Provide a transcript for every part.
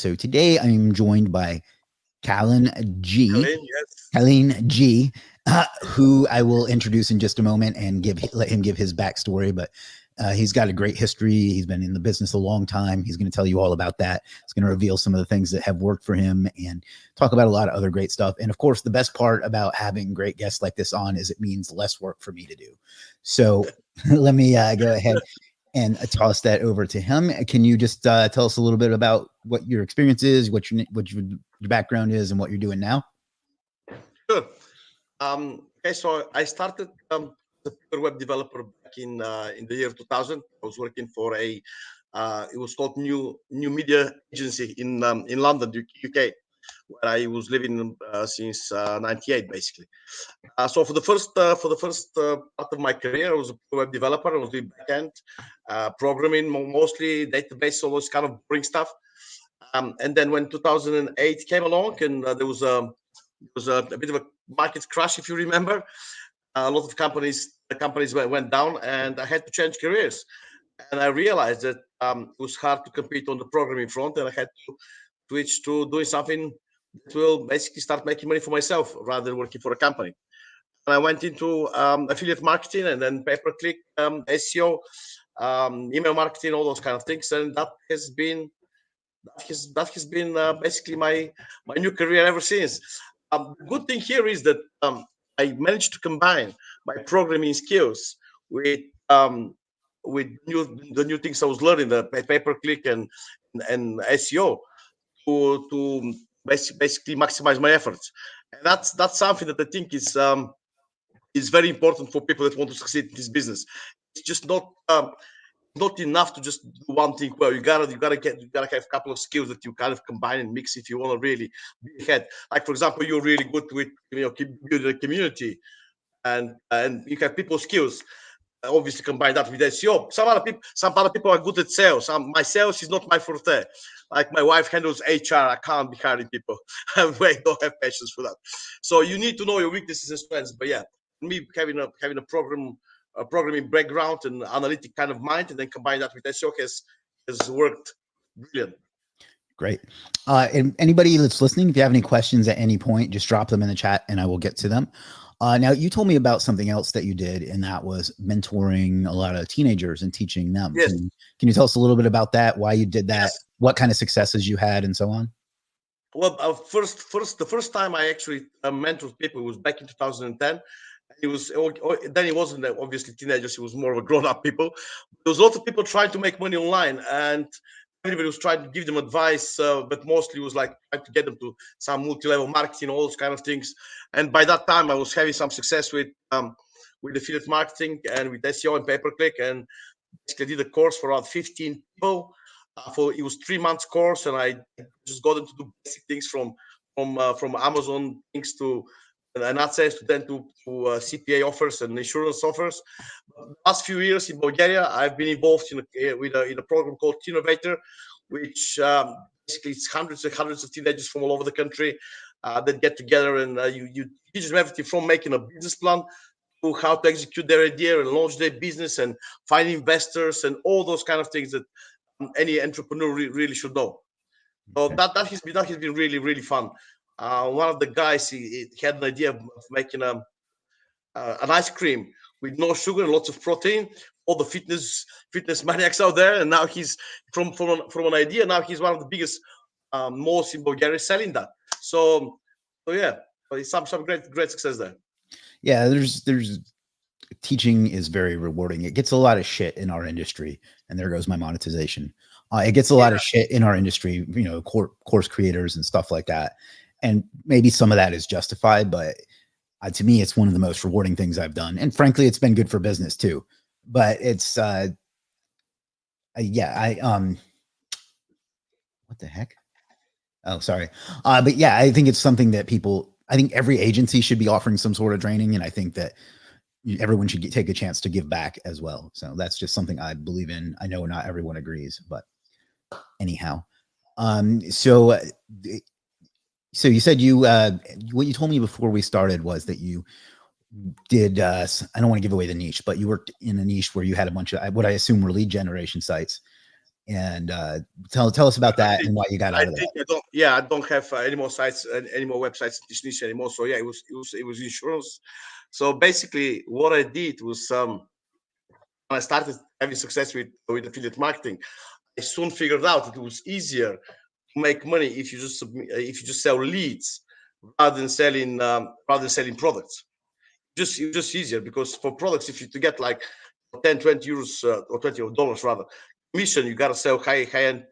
So today I'm joined by Kalin G. Kalin, yes. Kalin G, who I will introduce in just a moment and let him give his backstory. But he's got a great history. He's been in the business a long time. He's going to tell you all about that. He's going to reveal some of the things that have worked for him and talk about a lot of other great stuff. And of course, the best part about having great guests like this on is it means less work for me to do. So let me go ahead and toss that over to him. Can you just tell us a little bit about what your experience is, what your background is, and what you're doing now? Sure. Okay, so I started as a web developer back in the year 2000. I was working for it was called New Media Agency in London, UK, where I was living since '98, basically. So for the first part of my career, I was a web developer. I was doing backend programming, mostly database, all those kind of boring stuff. And then when 2008 came along, and there was a bit of a market crash, if you remember. A lot of companies went down, and I had to change careers. And I realized that it was hard to compete on the programming front, and I had to switch to doing something that will basically start making money for myself rather than working for a company. And I went into affiliate marketing, and then pay-per-click, SEO, email marketing, all those kind of things, and that has been basically my new career ever since. The good thing here is that I managed to combine my programming skills with the new things I was learning, the pay-per-click and SEO, to basically maximize my efforts. And that's something that I think is very important for people that want to succeed in this business. It's just not enough to just do one thing well. You gotta have a couple of skills that you kind of combine and mix if you want to really be ahead. Like, for example, you're really good with building a community, and you have people skills. Obviously, combine that with SEO. Some other people are good at sales. My sales is not my forte. Like, my wife handles HR. I can't be hiring people. I don't have patience for that. So you need to know your weaknesses and strengths. But yeah, me having a programming background and analytic kind of mind, and then combine that with SEO has worked brilliant. Great. And anybody that's listening, if you have any questions at any point, just drop them in the chat and I will get to them. Now, you told me about something else that you did, and that was mentoring a lot of teenagers and teaching them. Yes. Can you tell us a little bit about that, why you did that, Yes. what kind of successes you had, and so on? Well, the first time I actually mentored people was back in 2010. Then it wasn't obviously teenagers. It was more of a grown-up people. There was a lot of people trying to make money online, and everybody was trying to give them advice, but mostly it was like trying to get them to some multi-level marketing, all those kind of things. And by that time, I was having some success with affiliate marketing and with SEO and pay-per-click, and basically did a course for around 15 people. It was 3 months course, and I just got them to do basic things from Amazon things to and not sales to then to CPA offers and insurance offers. The last few years in Bulgaria, I've been involved in a program called Innovator, which basically it's hundreds and hundreds of teenagers from all over the country that get together, and you teach them everything from making a business plan to how to execute their idea and launch their business and find investors and all those kind of things that any entrepreneur really should know. So that has been really, really fun. One of the guys he had an idea of making an ice cream with no sugar and lots of protein. All the fitness maniacs out there, and now he's from an idea. Now he's one of the biggest malls in Bulgaria selling that. So yeah, some great success there. Yeah, there's teaching is very rewarding. It gets a lot of shit in our industry, and there goes my monetization. It gets a lot of shit in our industry, course creators and stuff like that. And maybe some of that is justified, but to me, it's one of the most rewarding things I've done. And frankly, it's been good for business too. But it's, what the heck? Oh, sorry. But yeah, I think it's something that I think every agency should be offering some sort of training. And I think that everyone should take a chance to give back as well. So that's just something I believe in. I know not everyone agrees, but anyhow. So you said what you told me before we started was that you did, I don't want to give away the niche, but you worked in a niche where you had a bunch of what I assume were lead generation sites. And tell us about that and why you got out of that. I don't have any more sites, any more websites in this niche anymore. So yeah, it was insurance. So basically, what I did was when I started having success with affiliate marketing, I soon figured out that it was easier to make money if you just sell leads rather than selling products. Just easier, because for products, if you to get like 10, 20 euros or $20 rather commission, you got to sell high-end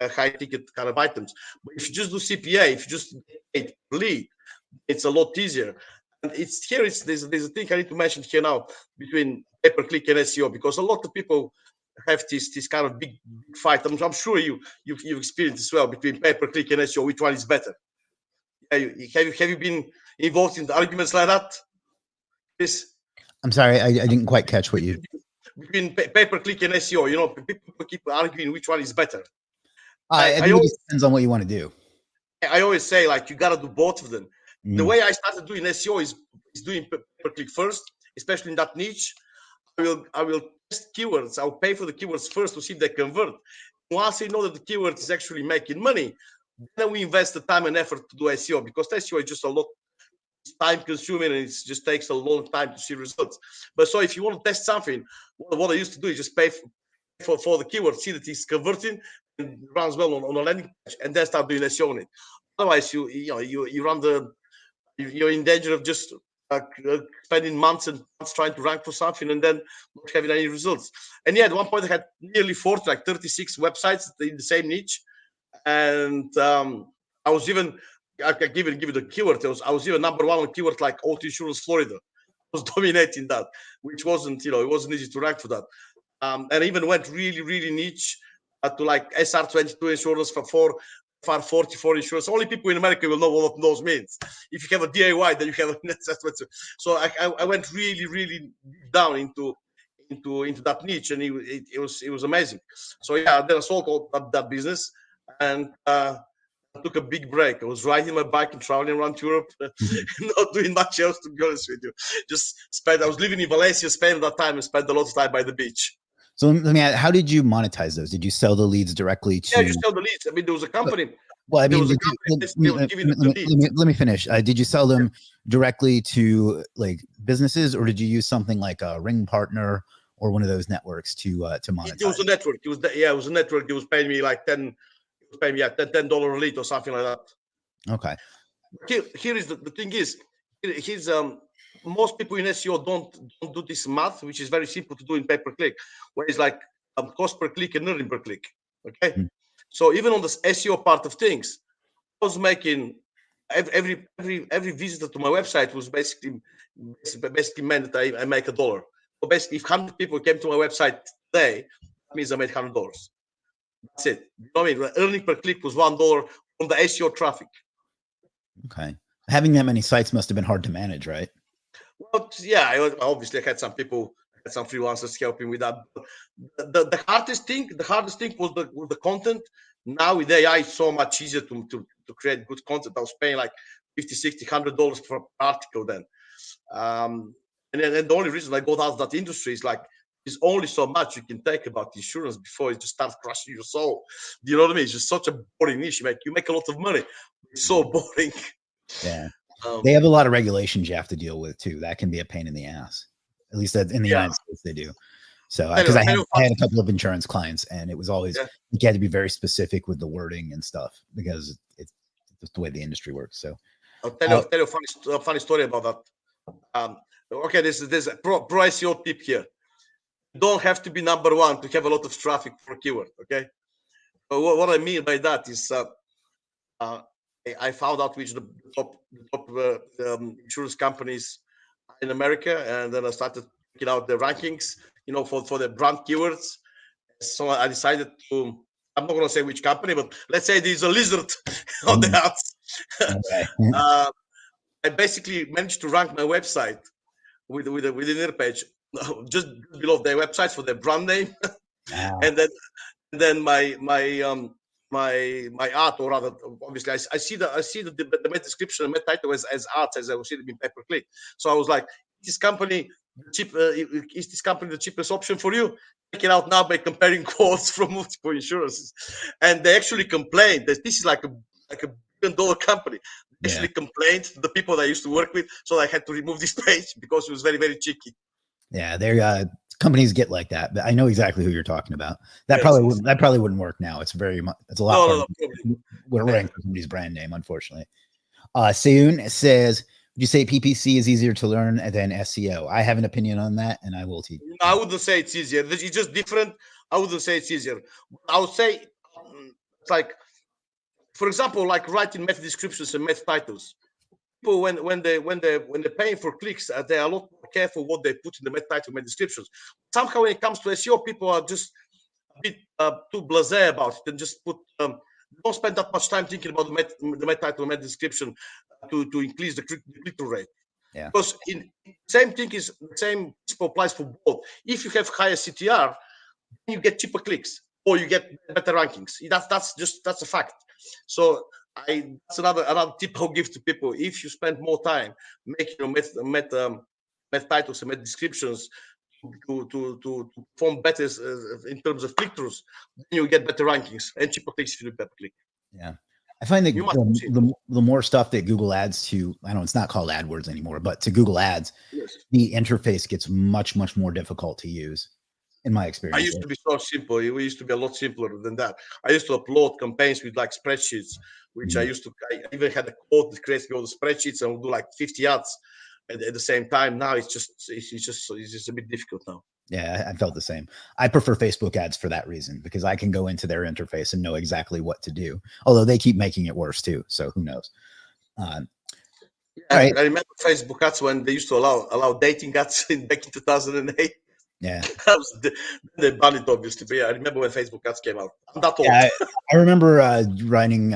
high ticket kind of items. But if you just do CPA, if you just get lead, it's a lot easier. And there's a thing I need to mention here now between pay-per-click and SEO, because a lot of people have this kind of big fight. I'm sure you've experienced as well, between pay-per-click and SEO. Which one is better? Have you been involved in the arguments like that? Chris? I'm sorry, I didn't quite catch what you. Between pay-per-click and SEO, people keep arguing which one is better. I think it depends on what you want to do. I always say, like, you got to do both of them. The Mm. way I started doing SEO is doing pay-per-click first, especially in that niche. I will test keywords. I'll pay for the keywords first to see if they convert. Once I know that the keyword is actually making money, then we invest the time and effort to do SEO, because SEO is just a lot time consuming and it just takes a long time to see results. But so if you want to test something, what I used to do is just pay for the keyword, see that it's converting and runs well on a landing page, and then start doing SEO on it. Otherwise, you're in danger of just spending months and months trying to rank for something and then not having any results. And yeah, at one point I had nearly 40, like 36 websites in the same niche, and I was even I can give you the keyword. I was even number one on keyword like auto insurance Florida. I was dominating that, which wasn't it wasn't easy to rank for that. And I even went really niche to like SR22 insurance for 44 insurance. Only people in America will know what those means. If you have a DIY, then you have a so I went really down into that niche, and it was amazing. So yeah, then I sold all that business, and I took a big break. I was riding my bike and traveling around Europe, not doing much else, to be honest with you. I was living in Valencia, spent that time, and spent a lot of time by the beach. So let me ask, how did you monetize those? Did you sell the leads directly to? Yeah, you sell the leads. I mean, there was a company. Well, I mean, let me finish. Did you sell them directly to like businesses, or did you use something like a Ring Partner or one of those networks to monetize? It was a network. It was a network. It was paying me like $10 a lead or something like that. Okay. Here is the thing is, most people in SEO don't do this math, which is very simple to do in pay-per-click, where it's like cost per click and earning per click. Okay. Mm. So even on the SEO part of things, I was making every visitor to my website was basically meant that I make $1. So basically, if 100 people came to my website today, that means I made $100. That's it. You know what I mean? Earning per click was $1 on the SEO traffic. Okay. Having that many sites must have been hard to manage, right? Well, yeah, obviously I had some people, some freelancers helping with that. The hardest thing was the content. Now with AI, it's so much easier to create good content. I was paying like $50, $60, $100 for an article then. And the only reason I got out of that industry is like, there's only so much you can take about insurance before it just starts crushing your soul. Do you know what I mean? It's just such a boring niche. You make a lot of money. It's so boring. Yeah. They have a lot of regulations you have to deal with too. That can be a pain in the ass. At least that in the United States they do. So because I had a couple of insurance clients, and it was always you had to be very specific with the wording and stuff, because it's just the way the industry works. So I'll tell you a funny story about that. Okay, there's a pro SEO tip here. You don't have to be number one to have a lot of traffic for a keyword. Okay, so what I mean by that is I found out which the top insurance companies in America, and then I started checking out the rankings, for the brand keywords. So I decided to, I'm not going to say which company, but let's say there's a lizard on the ads. I basically managed to rank my website with an inner page just below their websites for their brand name, and then my art, or rather, obviously, I see the main description and main title as art, as I was seeing it in pay-per-click. So I was like, this company cheap, is this company the cheapest option for you? Check it out now by comparing quotes from multiple insurances. And they actually complained that this is like a $1 billion company. They Yeah. actually complained to the people that I used to work with, so I had to remove this page because it was very, very cheeky. Yeah, they're companies get like that. But I know exactly who you're talking about. That Yes, probably yes. wouldn't, that probably wouldn't work now. It's very much, it's a lot No, harder. probably. We're running for somebody's brand name, unfortunately. Seun says, would you say PPC is easier to learn than SEO? I have an opinion on that, and I will teach. I wouldn't say it's easier. It's just different. I wouldn't say it's easier. I would say it's like, for example, like writing meta descriptions and meta titles. People when they're paying for clicks, they are a lot more careful what they put in the meta title, meta descriptions. Somehow, when it comes to SEO, people are just a bit too blasé about it and just put. Don't spend that much time thinking about the meta title, meta description to increase the click-through rate. Yeah. Because in same thing is the same applies for both. If you have higher CTR, you get cheaper clicks or you get better rankings. That's a fact. So that's another tip I'll give to people. If you spend more time making your meta titles and meta descriptions to perform better in terms of click-throughs, then you get better rankings and cheaper clicks if you do better click. Yeah. I find that You must see it. the more stuff that Google adds to, I know it's not called AdWords anymore, but to Google Ads, Yes. the interface gets much, much more difficult to use, in my I experience. used to be so simple. We used to be a lot simpler than that. I used to upload campaigns with like spreadsheets, which I even had a code that creates all the spreadsheets and would do like 50 ads at the same time. Now it's just a bit difficult now. Yeah, I felt the same. I prefer Facebook ads for that reason, because I can go into their interface and know exactly what to do. Although they keep making it worse too, so who knows? Yeah, right. I remember Facebook ads when they used to allow dating ads back in 2008. Yeah. They banned it obviously, but yeah, I remember when Facebook ads came out. I'm that old. Yeah, I remember running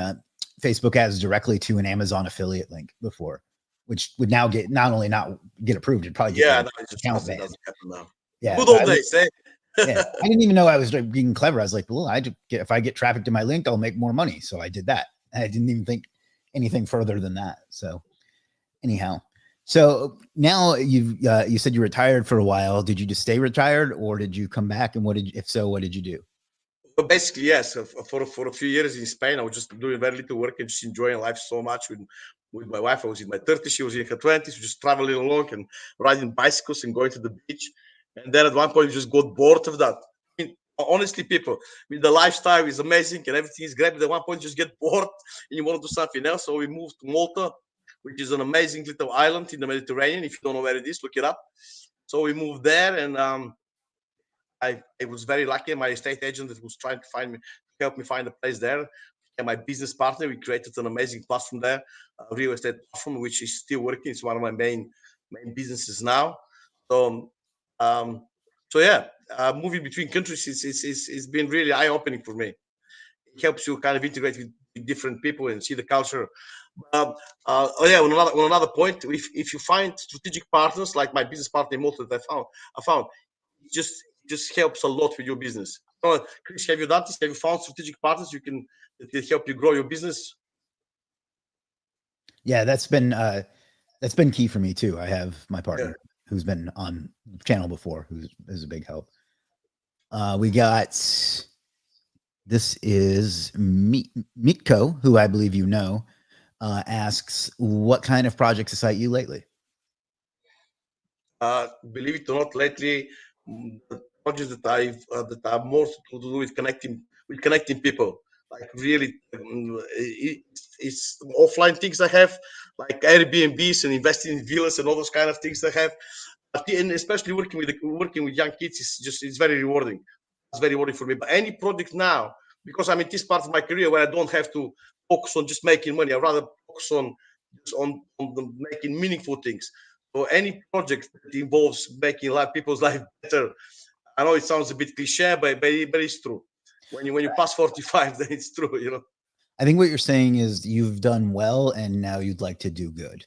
Facebook ads directly to an Amazon affiliate link before, which would now get not only not get approved, it'd probably get Yeah, your no, it just account doesn't banned. happen now. Yeah, Good old days, eh? yeah, I didn't even know I was being clever. I was like, well, if I get traffic to my link, I'll make more money. So I did that. And I didn't even think anything further than that. So anyhow, so now you said you retired for a while. Did you just stay retired, or did you come back? And if so, what did you do? But basically, yes. For a few years in Spain, I was just doing very little work and just enjoying life so much with my wife. I was in my 30s, she was in her 20s. We just traveling along and riding bicycles and going to the beach. And then at one point, we just got bored of that. I mean, honestly, people, with the lifestyle is amazing and everything is great, but at one point, you just get bored and you want to do something else. So we moved to Malta, which is an amazing little island in the Mediterranean. If you don't know where it is, look it up. So we moved there, and I was very lucky. My estate agent that was trying to help me find a place there, and my business partner, we created an amazing platform there, a real estate platform, which is still working. It's one of my main businesses now. So, so yeah, moving between countries it's been really eye opening for me. It helps you kind of integrate with different people and see the culture. Oh yeah, on another point, if you find strategic partners like my business partner in Malta that I found it just helps a lot with your business. Chris, have you done this? Have you found strategic partners that can help you grow your business? Yeah, that's been key for me too. I have my partner who's been on the channel before, who's a big help. We got, this is Mitko, who I believe you know, asks, what kind of projects excite you lately? Believe it or not, lately the projects that are more to do with connecting people. Like really, it's offline things I have, like Airbnbs and investing in villas and all those kind of things I have. And especially working with young kids it's very rewarding. It's very rewarding for me. But any project now, because I'm in this part of my career where I don't have to focus on just making money, I rather focus on making meaningful things. So any project that involves making people's life better. I know it sounds a bit cliche, but it's true. When you pass 45, then it's true, you know. I think what you're saying is you've done well and now you'd like to do good.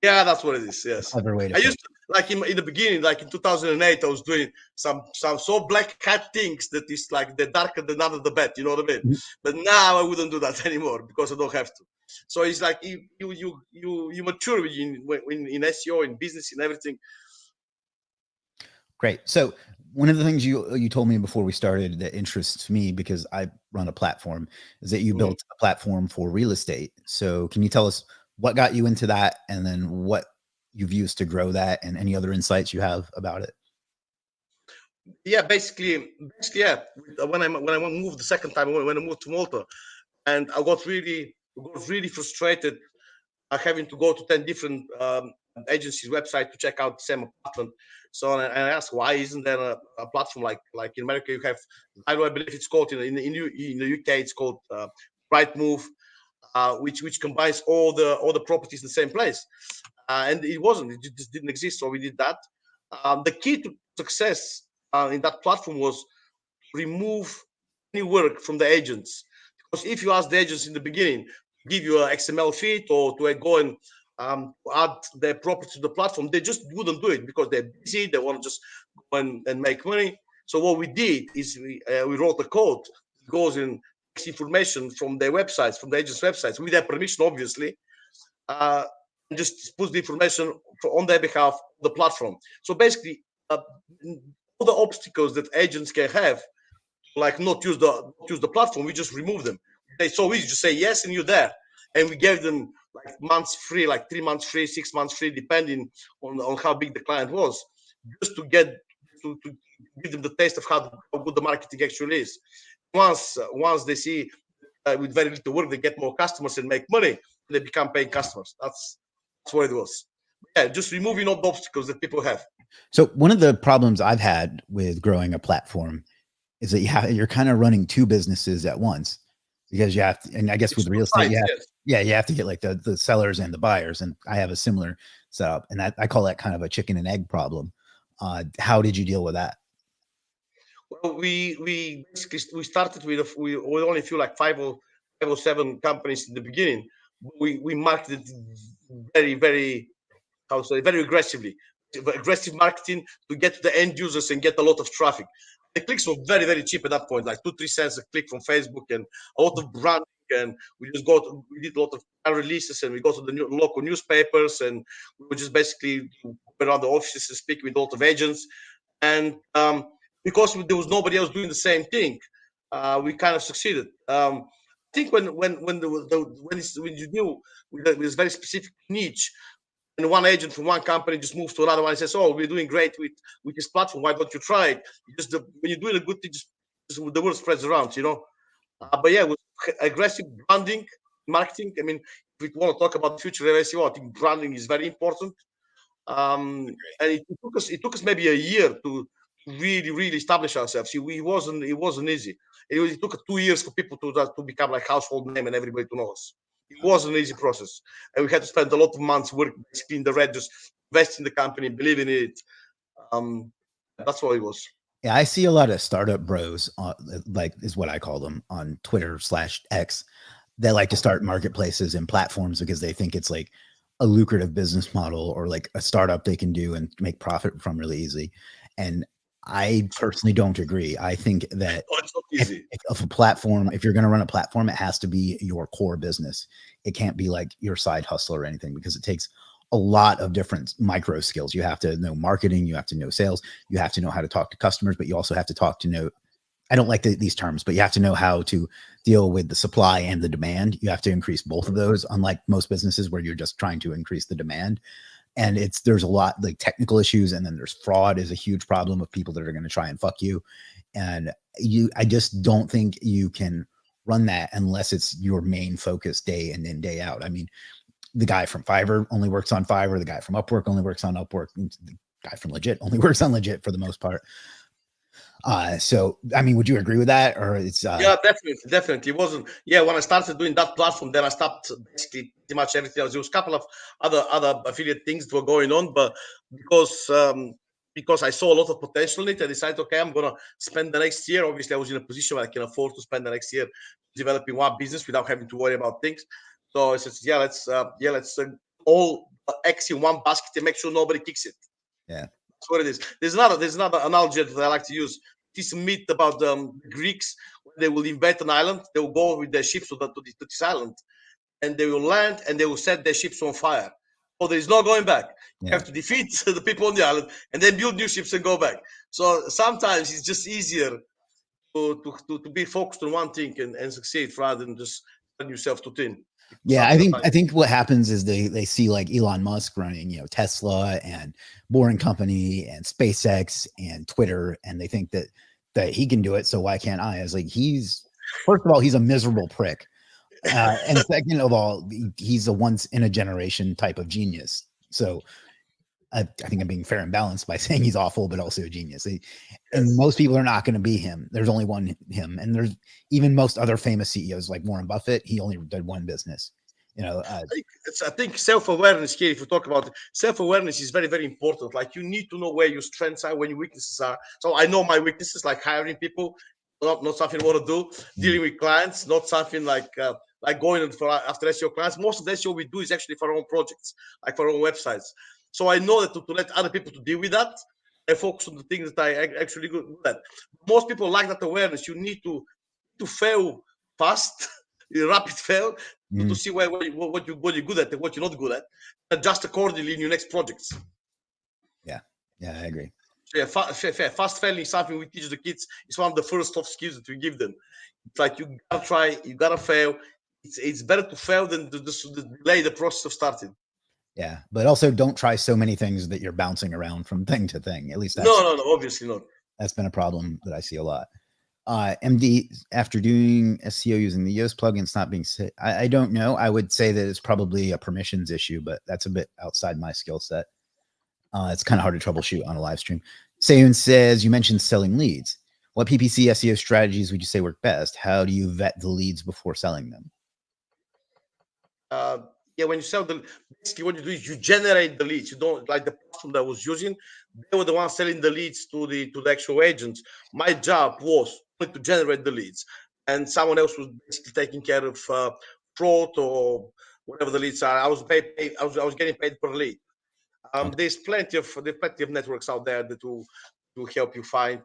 Yeah, that's what it is. Yes, Clever way to I used to, like in the beginning, like in 2008, I was doing some so black hat things that is like the darker than under the bed. You know what I mean? Mhm. But now I wouldn't do that anymore because I don't have to. So it's like you mature in SEO, in business, in everything. Great. So one of the things you told me before we started that interests me, because I run a platform, is that you Mhm. built a platform for real estate. So can you tell us what got you into that, and then what you've used to grow that, and any other insights you have about it? Yeah, basically, yeah. When I moved the second time, when I moved to Malta, and I got really frustrated having to go to 10 different agencies' website to check out the same apartment. So and I asked, why isn't there a platform like in America? You have, I believe it's called in the UK, it's called Rightmove, which combines all the properties in the same place. And it just didn't exist. So we did that. The key to success in that platform was remove any work from the agents. Because if you ask the agents in the beginning to give you an XML feed or to go and add their property to the platform, they just wouldn't do it because they're busy. They want to just go and make money. So what we did is we wrote a code that goes in takes information from their websites, from the agents' websites, with their permission, obviously, uh, and just puts the information on their behalf on the platform. So basically, all the obstacles that agents can have, like not use the platform, we just remove them. It's so easy, just say yes and you're there. And we gave them like months free, like 3 months free, 6 months free, depending on how big the client was, just to give them the taste of how good the marketing actually is. Once they see with very little work they get more customers and make money, they become paying customers. That's what it was. Yeah, just removing all the obstacles that people have. So one of the problems I've had with growing a platform is that you're kind of running two businesses at once, because you have to, and I guess It's with two real estate, sides, yes. you have to get like the sellers and the buyers, and I have a similar setup, and I call that kind of a chicken and egg problem. How did you deal with that? Well, we basically we started with we only feel like five or seven companies in the beginning. We marketed very how to say very aggressively, aggressive marketing to get to the end users and get a lot of traffic. The clicks were very cheap at that point, like 2-3 cents a click from Facebook, and a lot of branding. And we did a lot of releases, and we go to the local newspapers, and we would just basically go around the offices and speak with a lot of agents. And because there was nobody else doing the same thing, we kind of succeeded. I think when you deal with this very specific niche, and one agent from one company just moves to another one and says, "Oh, we're doing great with this platform. Why don't you try it?" When you're doing a good thing, just the word spreads around, you know. But yeah, with aggressive branding, marketing. I mean, if we want to talk about the future of SEO, I think branding is very important. And it took us maybe a year to really establish ourselves. It wasn't easy. It took 2 years for people to become like household name and everybody to know us. It was an easy process, and we had to spend a lot of months working basically in the red, just invest in the company, believing in it. Um, that's what it was. Yeah, I see a lot of startup bros, like is what I call them, on Twitter/X, that like to start marketplaces and platforms because they think it's like a lucrative business model, or like a startup they can do and make profit from really easy. And I personally don't agree. I think that Oh, it's not if, easy. if a platform, if you're going to run a platform, it has to be your core business. It can't be like your side hustle or anything, because it takes a lot of different micro skills. You have to know marketing, you have to know sales, you have to know how to talk to customers, but you also have to know, I don't like these terms, but you have to know how to deal with the supply and the demand. You have to increase both of those, unlike most businesses where you're just trying to increase the demand. And there's a lot like technical issues, and then there's fraud is a huge problem of people that are going to try and fuck you. And I just don't think you can run that unless it's your main focus day in and day out. I mean, the guy from Fiverr only works on Fiverr. The guy from Upwork only works on Upwork. The guy from Legit only works on Legit for the most part. So, I mean, would you agree with that? Or it's, Yeah, definitely. It wasn't. Yeah, when I started doing that platform, then I stopped basically pretty much everything else. There was a couple of other affiliate things that were going on, but because because I saw a lot of potential in it, I decided, okay, I'm gonna spend the next year. Obviously, I was in a position where I can afford to spend the next year developing one business without having to worry about things. So I said, let's all eggs in one basket and make sure nobody kicks it. yeah. That's what it is. There's another analogy that I like to use. This myth about the Greeks, when they will invade an island, they will go with their ships to this island, and they will land and they will set their ships on fire. So there is no going back. You Yeah. have to defeat the people on the island and then build new ships and go back. So sometimes it's just easier to be focused on one thing and succeed rather than just turn yourself too thin. Yeah, I think what happens is they see like Elon Musk running, Tesla and Boring Company and SpaceX and Twitter, and they think that he can do it, so why can't I? I was like, first of all, he's a miserable prick. And second of all, he's a once in a generation type of genius. So I think I'm being fair and balanced by saying he's awful, but also a genius. And most people are not going to be him. There's only one him. And there's even most other famous CEOs like Warren Buffett. He only did one business. I think self-awareness here, if you talk about self-awareness, is very, very important. Like, you need to know where your strengths are, where your weaknesses are. So I know my weaknesses, like hiring people, not something I want to do. Dealing with clients, not something like going after SEO clients. Most of the SEO we do is actually for our own projects, like for our own websites. So I know that to let other people to deal with that and focus on the things that I actually good at. Most people lack that awareness. You need to fail fast, rapid fail, to see what you're good at and what you're not good at, adjust accordingly in your next projects. Yeah, I agree. So yeah, fast failing is something we teach the kids. It's one of the first soft skills that we give them. It's like, you gotta try, you gotta fail. It's better to fail than to delay the process of starting. Yeah, but also don't try so many things that you're bouncing around from thing to thing. At least no, obviously not. That's been a problem that I see a lot. MD, after doing SEO using the Yoast plugin, it's not being set. I don't know. I would say that it's probably a permissions issue, but that's a bit outside my skill set. It's kind of hard to troubleshoot on a live stream. Sayun says, you mentioned selling leads. What PPC SEO strategies would you say work best? How do you vet the leads before selling them? Yeah, when you sell basically what you do is you generate the leads. You don't, like the platform that I was using, they were the ones selling the leads to the actual agents. My job was to generate the leads, and someone else was basically taking care of fraud or whatever the leads are. I was getting paid per lead. There's plenty of networks out there that will help you find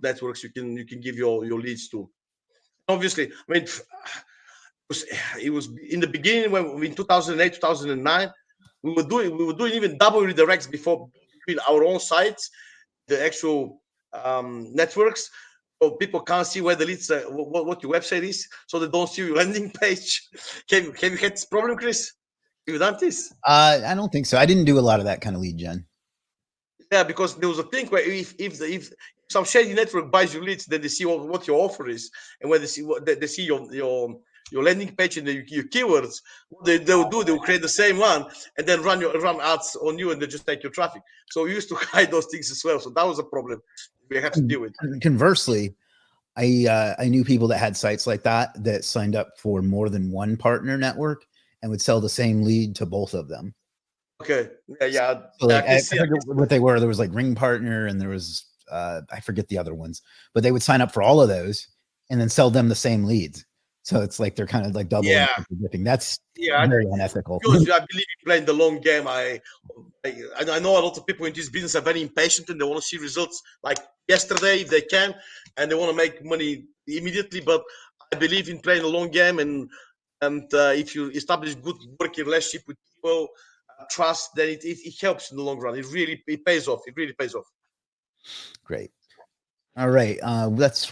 networks you can give your leads to. Obviously, I mean, it was in the beginning when in 2008, 2009, we were doing even double redirects between our own sites, the actual networks. So people can't see where the leads what your website is, so they don't see your landing page. Have you had this problem, Chris? Have you done this? I don't think so. I didn't do a lot of that kind of lead gen. Yeah, because there was a thing where if some shady network buys your leads, then they see what your offer is, and when they see they see your landing page and your keywords, what they'll do, they'll create the same one and then run ads on you, and they just take your traffic. So we used to hide those things as well. So that was a problem we had to deal with. Conversely, I knew people that had sites like that signed up for more than one partner network and would sell the same lead to both of them. Okay. Yeah. So like, I forget what they were. There was like Ring Partner and there was I forget the other ones, but they would sign up for all of those and then sell them the same leads. So it's like they're kind of like double dipping. That's very unethical. Because I believe in playing the long game. I know a lot of people in this business are very impatient and they want to see results like yesterday if they can, and they want to make money immediately. But I believe in playing the long game, and if you establish good working relationship with people, trust, then it helps in the long run. It pays off. It really pays off. Great. All right,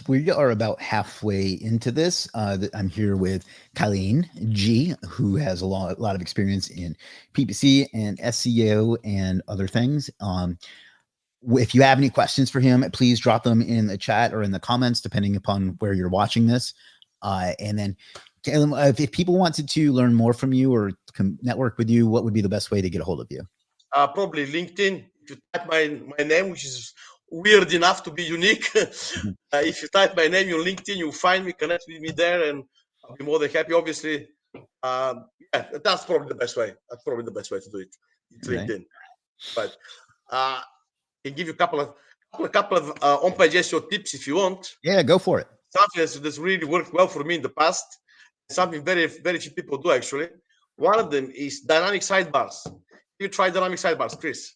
we are about halfway into this. I'm here with Kalin G, who has a lot of experience in PPC and SEO and other things. If you have any questions for him, please drop them in the chat or in the comments, depending upon where you're watching this. And then, Kalin, if people wanted to learn more from you or network with you, what would be the best way to get a hold of you? Probably LinkedIn. If you type my name, which is weird enough to be unique. If you type my name on LinkedIn, you'll find me, connect with me there, and I'll be more than happy. Obviously, yeah, that's probably the best way. That's probably the best way to do it. It's LinkedIn. But I can give you a couple of on-page SEO tips if you want. Yeah, go for it. Something that's really worked well for me in the past. Something very, very few people do actually. One of them is dynamic sidebars. You try dynamic sidebars, Chris?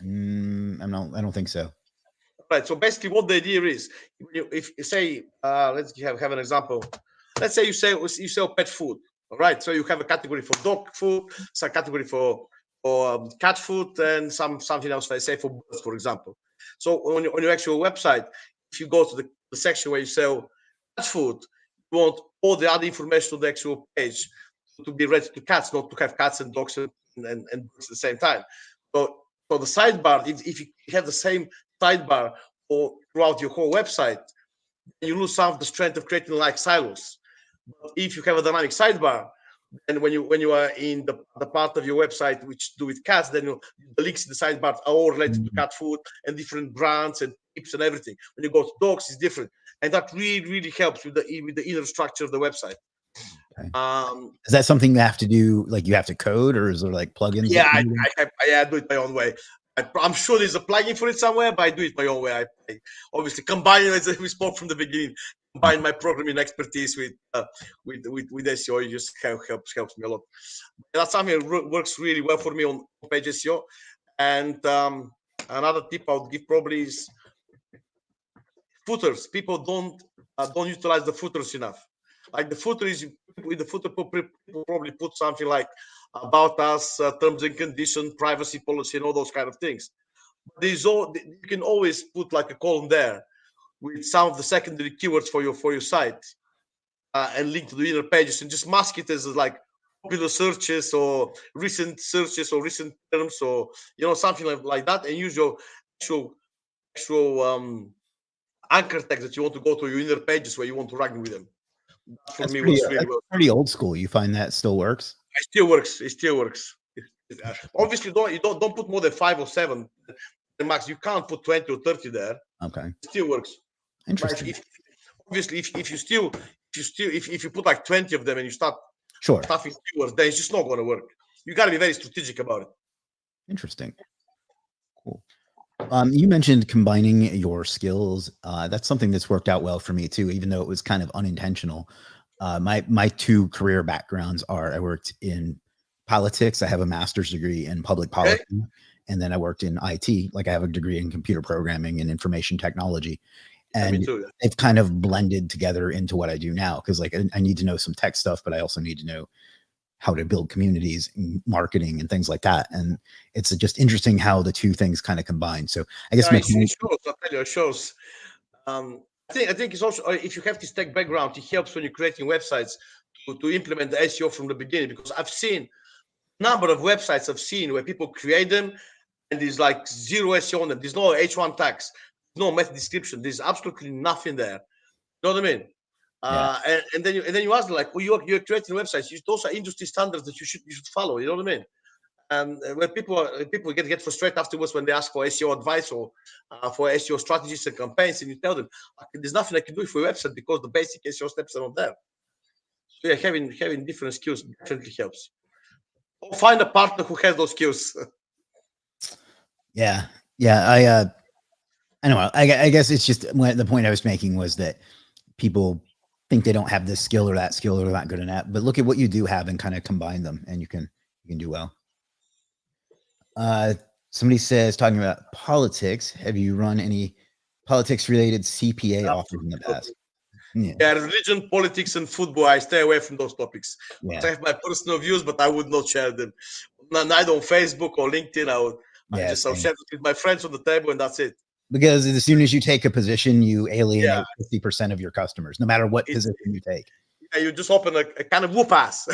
I don't think so. Right. So basically, what the idea is, if you say, let's have an example. Let's say you sell pet food. All right, so you have a category for dog food, some category for cat food, and something else, let's say for birds, for example. So on your actual website, if you go to the section where you sell cat food, you want all the other information on the actual page to be read to cats, not to have cats and dogs and birds at the same time. So the sidebar, if you have the same sidebar throughout your whole website, you lose some of the strength of creating like silos. But if you have a dynamic sidebar, and when you are in the part of your website which do with cats, then the links in the sidebar are all related to cat food and different brands and tips and everything. When you go to dogs, it's different, and that really helps with the inner structure of the website. Okay. Is that something you have to do, like you have to code, or is there like plugins? Yeah, I do it my own way. I'm sure there's a plugin for it somewhere, but I do it my own way. I obviously combine, as we spoke from the beginning, combine my programming expertise with SEO. It just helps me a lot. That's something that works really well for me on page SEO. And another tip I would give probably is footers. People don't utilize the footers enough. Like the footer is with the footer, people probably put something like about us, terms and conditions, privacy policy, and all those kind of things. You can always put like a column there with some of the secondary keywords for your site, and link to the inner pages, and just mask it as like popular searches or recent searches or recent terms, or something like that, and use your actual anchor text that you want to go to your inner pages where you want to rank with them. That for me works really well. Pretty old school. You find that still works? It still works. It still works. Obviously, don't put more than 5 or 7 max. You can't put 20 or 30 there. Okay. It still works. Interesting. Obviously, if you put like 20 of them and you start stuffing keywords, then it's just not going to work. You got to be very strategic about it. Interesting. Cool. You mentioned combining your skills. That's something that's worked out well for me too, even though it was kind of unintentional. My 2 career backgrounds are, I worked in politics. I have a master's degree in public policy. Okay. And then I worked in IT. Like I have a degree in computer programming and information technology. And they've kind of blended together into what I do now. Cause like I need to know some tech stuff, but I also need to know how to build communities and marketing and things like that. And it's just interesting how the 2 things kind of combine. So I guess it shows. I think it's also, if you have this tech background, it helps when you're creating websites to implement the SEO from the beginning, because I've seen a number of websites where people create them and there's like 0 SEO on them. There's no H1 tags, no meta description. There's absolutely nothing there. You know what I mean? And then you ask them like, well, you're creating websites. Those are industry standards that you should follow. You know what I mean? And when people get frustrated afterwards when they ask for SEO advice or for SEO strategies and campaigns, and you tell them there's nothing I can do for your website because the basic SEO steps are not there. So yeah, having different skills definitely helps. Or find a partner who has those skills. Yeah. I know. I guess it's just the point I was making was that people think they don't have this skill or that skill or they're not good enough, but look at what you do have and kind of combine them, and you can do well. Somebody says, talking about politics, have you run any politics related CPA offers in the past? Yeah, religion, politics, and football. I stay away from those topics. I have my personal views, but I would not share them. Neither on Facebook or LinkedIn. I'll share it with my friends on the table, and that's it. Because as soon as you take a position, you alienate 50% of your customers, no matter what position you take. Yeah, you just open a kind of whoop ass.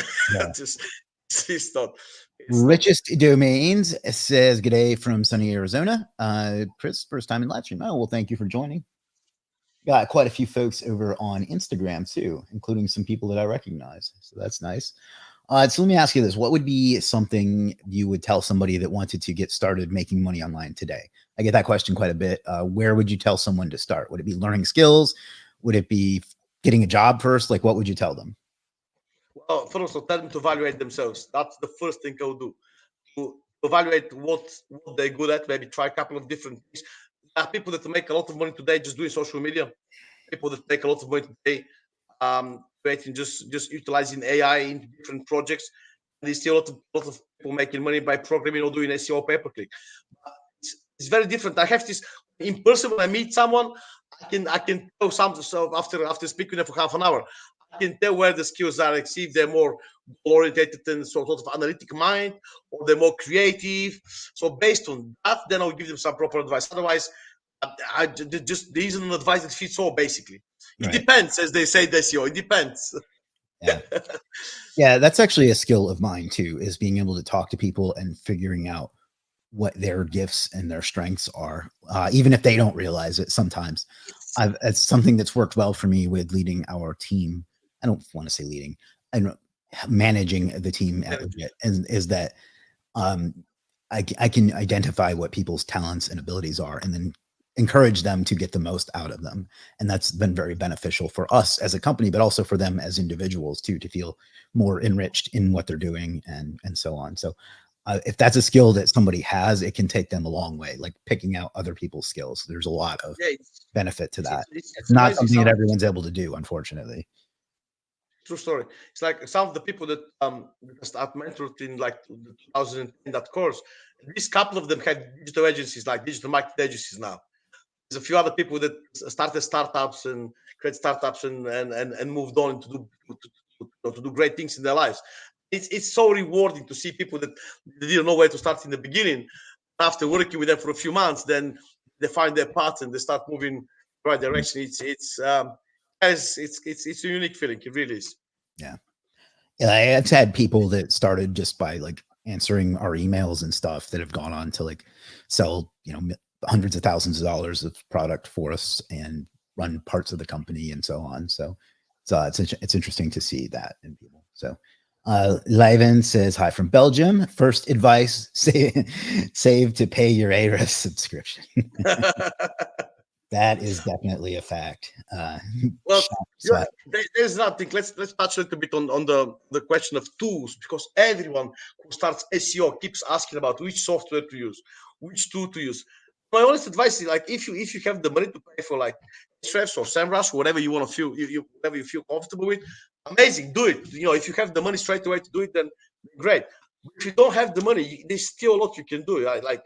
It's not. Richest Domains says, "G'day from sunny Arizona. Chris, first time in live stream. Oh, well, thank you for joining. Got quite a few folks over on Instagram too, including some people that I recognize. So that's nice. So let me ask you this. What would be something you would tell somebody that wanted to get started making money online today? I get that question quite a bit. Where would you tell someone to start? Would it be learning skills? Would it be getting a job first? Like, what would you tell them? Well, first of all, tell them to evaluate themselves. That's the first thing I'll do. To evaluate what they're good at, maybe try a couple of different things. There are people that make a lot of money today just doing social media. People that make a lot of money today creating just utilizing AI in different projects. There's still a lot of people making money by programming or doing SEO pay-per-click. It's very different. I have this in person when I meet someone. I can tell something. So after speaking with them for half an hour, I can tell where the skills are. Like, see if they're more orientated and sort of analytic mind, or they're more creative. So based on that, then I'll give them some proper advice. Otherwise, there isn't an advice that fits all. Basically, it depends, as they say, SEO. It depends. Yeah. Yeah, that's actually a skill of mine too, is being able to talk to people and figuring out what their gifts and their strengths are, even if they don't realize it. Sometimes it's something that's worked well for me with leading our team. I don't want to say leading, and managing the team at Legit, is that I can identify what people's talents and abilities are, and then encourage them to get the most out of them. And that's been very beneficial for us as a company, but also for them as individuals too, to feel more enriched in what they're doing and so on. So if that's a skill that somebody has, it can take them a long way, like picking out other people's skills. There's a lot of benefit to that. It's not something that everyone's able to do, unfortunately. True story. It's like some of the people that I've mentored in like 2010, that course, this couple of them have digital agencies, like digital marketing agencies now. There's a few other people that started startups and create startups and moved on to do great things in their lives. It's so rewarding to see people that they didn't know where to start in the beginning. After working with them for a few months, then they find their path and they start moving in the right direction. It's a unique feeling. It really is. Yeah. I've had people that started just by like answering our emails and stuff that have gone on to like sell, hundreds of thousands of dollars of product for us and run parts of the company and so on. So it's interesting to see that in people. So Leiven says, hi from Belgium. First advice, save to pay your Ahrefs subscription. That is definitely a fact. Well, there's nothing. Let's touch a little bit on the question of tools, because everyone who starts SEO keeps asking about which software to use, which tool to use. My honest advice is, like, if you have the money to pay for like Ahrefs or SEMrush, whatever you want to feel, whatever you feel comfortable with, amazing, do it. If you have the money straight away to do it, then great. But if you don't have the money, there's still a lot you can do. Like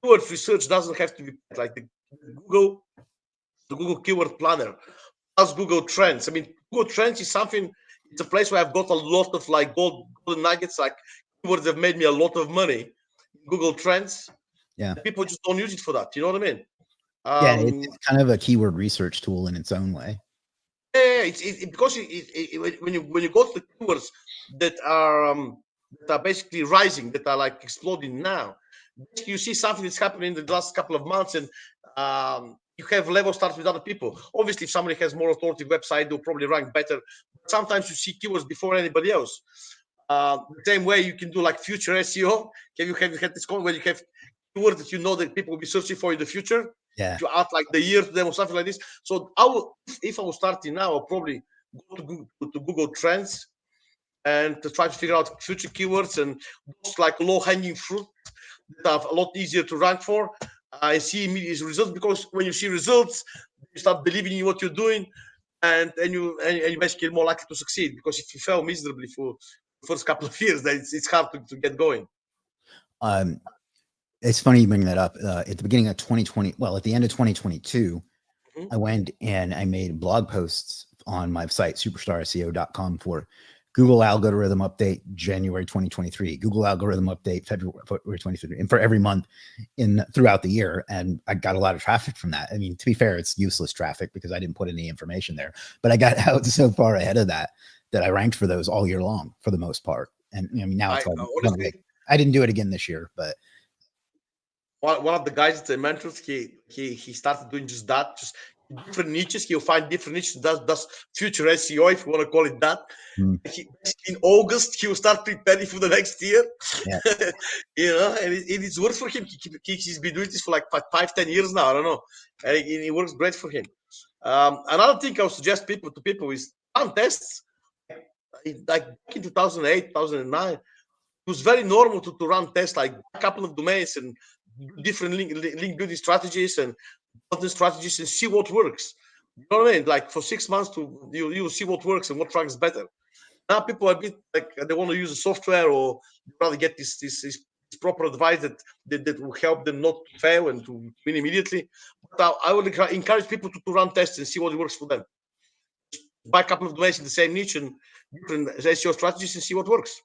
keyword research doesn't have to be like the Google Keyword Planner, plus Google Trends. I mean, Google Trends is something. It's a place where I've got a lot of like golden nuggets, like keywords that have made me a lot of money. Google Trends. Yeah. People just don't use it for that. You know what I mean? It's kind of a keyword research tool in its own way. Yeah, because when you go to the keywords that are basically rising, that are like exploding now, you see something that's happening in the last couple of months, and you have level starts with other people. Obviously, if somebody has more authoritative website, they'll probably rank better. But sometimes you see keywords before anybody else. The same way you can do like future SEO. Have you had this comment where you have keywords that that people will be searching for in the future? Yeah. You add like the year to them or something like this. So if I was starting now, I'll probably go to Google Trends and to try to figure out future keywords and those like low-hanging fruit that are a lot easier to rank for. I see immediate results, because when you see results, you start believing in what you're doing, and you basically more likely to succeed. Because if you fail miserably for the first couple of years, then it's hard to get going. It's funny you bring that up. At the beginning of 2020, well, at the end of 2022, I went and I made blog posts on my site, superstarseo.com, for Google algorithm update January 2023, Google algorithm update February 2023, and for every month throughout the year. And I got a lot of traffic from that. I mean, to be fair, it's useless traffic because I didn't put any information there, but I got out so far ahead of that I ranked for those all year long for the most part. And I mean, now it's honestly, I didn't do it again this year, but one of the guys that I mentored, he started doing just that, just different niches. He'll find different niches, does future SEO, if you want to call it that. In August, he will start preparing for the next year. Yeah. And it's worked for him. He's been doing this for like 5-10 years now. I don't know, and it works great for him. Another thing I would suggest people is run tests. Like back in 2008, 2009, it was very normal to run tests, like a couple of domains and different link building strategies and content strategies, and see what works. You know what I mean? Like for 6 months, you'll see what works and what ranks better. Now people are a bit like they want to use a software, or rather get this proper advice that will help them not to fail and to win immediately. But I would encourage people to run tests and see what works for them. buy a couple of domains in the same niche and different SEO strategies and see what works.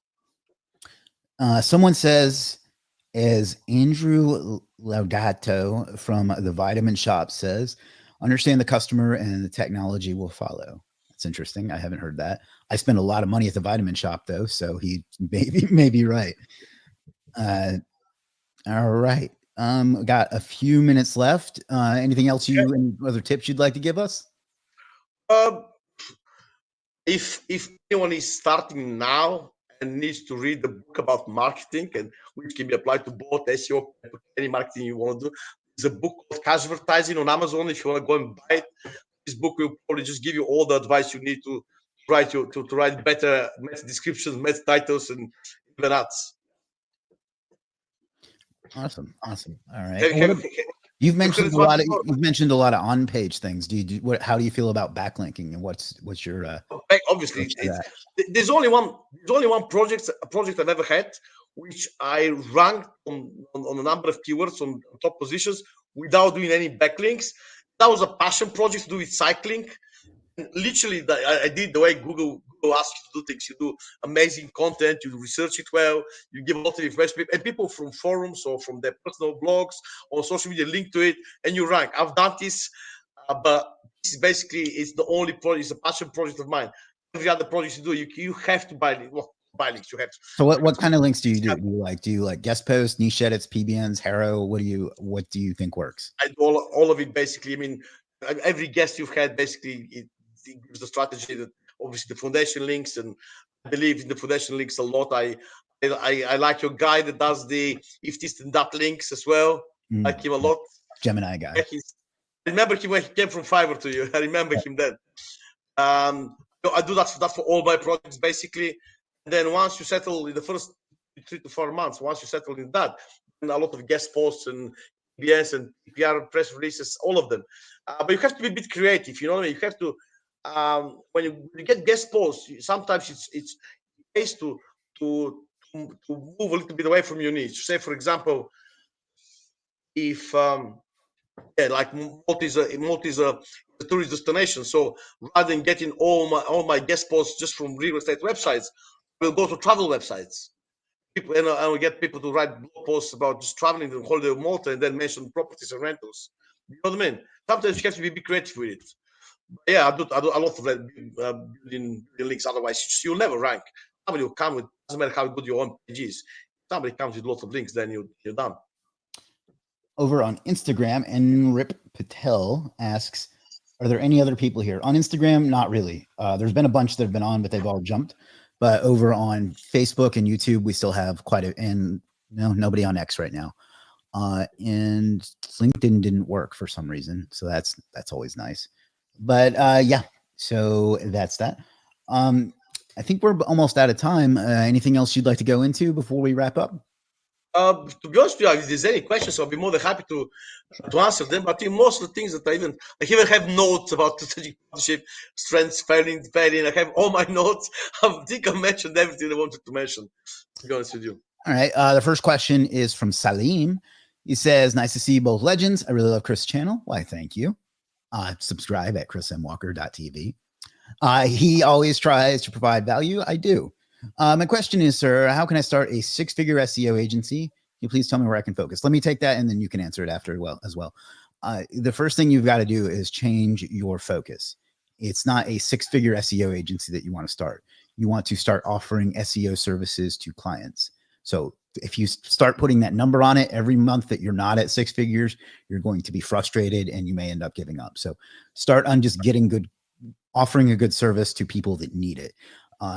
Someone says, as Andrew Laudato from the Vitamin Shop says, understand the customer and the technology will follow. That's interesting. I haven't heard that. I spend a lot of money at the Vitamin Shop though, so he may be right. All right. Got a few minutes left. Anything else any other tips you'd like to give us? If anyone is starting now and needs to read the book about marketing, and which can be applied to both SEO, any marketing you want to do, there's a book called Cash Advertising on Amazon. If you want to go and buy it, this book will probably just give you all the advice you need to write better meta descriptions, meta titles, and even ads. Awesome. All right. You've mentioned a lot of on-page things. How do you feel about backlinking, and what's your obviously there's only one project I've ever had which I ranked on a number of keywords on top positions without doing any backlinks. That was a passion project to do with cycling. And literally, I did the way Google asks you to do things. You do amazing content, you research it well, you give a lot of information, and people from forums or from their personal blogs or social media link to it, and you rank. I've done this, but this is basically, it's the only project, it's a passion project of mine. Every other project you do, you have to buy links. Well, buy links, you have to. So what kind of links do you do? Do you like guest posts, niche edits, PBNs, Haro? What do you think works? I do all of it basically. I mean, every guest you've had basically it gives the strategy, that obviously the foundation links, and I believe in the foundation links a lot. I like your guy that does the if this and that links as well. I like him a lot. Gemini guy. I remember him when he came from Fiverr to you. I remember him then. I do that for all my projects basically. And then once you settle in the first 3 to 4 months, once you settle in that, and a lot of guest posts and PBS and PR press releases, all of them. But you have to be a bit creative. You know what I mean? You have to when you get guest posts, sometimes it's based to move a little bit away from your niche. Say, for example, if like Malta is a tourist destination, so rather than getting all my guest posts just from real estate websites, we'll go to travel websites. People, and we get people to write blog posts about just traveling to holiday of Malta and then mention properties and rentals. You know what I mean? Sometimes you have to be creative with it. Yeah, I do a lot of that, building links. Otherwise, you'll never rank. Somebody will come with, doesn't matter how good your own page is. Somebody comes with lots of links, then you're done. Over on Instagram, Enrip Patel asks, are there any other people here? On Instagram, not really. There's been a bunch that have been on, but they've all jumped. But over on Facebook and YouTube, we still have and nobody on X right now. And LinkedIn didn't work for some reason. So that's always nice. But yeah, so that's that. I think we're almost out of time. Anything else you'd like to go into before we wrap up? To be honest with you, if there's any questions, I'll be more than happy to answer them. But I think most of the things that I even have notes about strategic partnership, strengths, failing. I have all my notes. I think I mentioned everything I wanted to mention, to be honest with you. All right. The first question is from Salim. He says, nice to see you both legends. I really love Chris' channel. Why, thank you. Subscribe at chrismwalker.tv. He always tries to provide value. I do. My question is, sir, how can I start a 6-figure SEO agency? Can you please tell me where I can focus? Let me take that, and then you can answer it after as well. The first thing you've got to do is change your focus. It's not a 6-figure SEO agency that you want to start. You want to start offering SEO services to clients. So if you start putting that number on it every month that you're not at 6 figures, you're going to be frustrated and you may end up giving up. So start on just offering a good service to people that need it.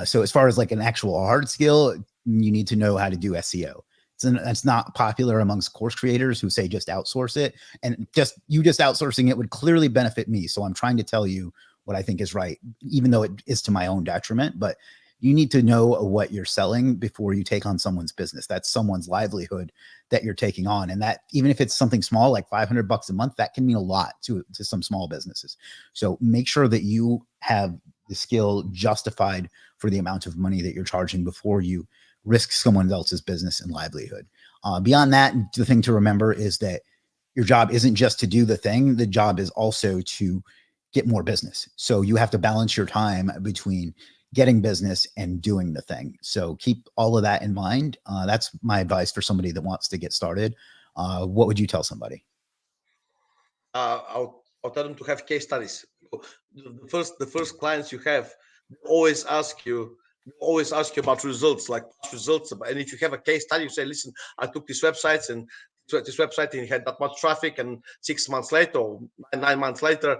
So as far as like an actual hard skill, you need to know how to do SEO. It's not popular amongst course creators who say just outsource it, and just outsourcing it would clearly benefit me. So I'm trying to tell you what I think is right, even though it is to my own detriment. But you need to know what you're selling before you take on someone's business. That's someone's livelihood that you're taking on. And that, even if it's something small, like $500 a month, that can mean a lot to some small businesses. So make sure that you have the skill justified for the amount of money that you're charging before you risk someone else's business and livelihood. Beyond that, the thing to remember is that your job isn't just to do the thing. The job is also to get more business. So you have to balance your time between getting business and doing the thing. So keep all of that in mind. That's my advice for somebody that wants to get started. What would you tell somebody? I'll tell them to have case studies. The first clients you have always ask you about results, like past results. And if you have a case study, you say, listen, I took these websites and this website and it had that much traffic, and 6 months later or 9 months later,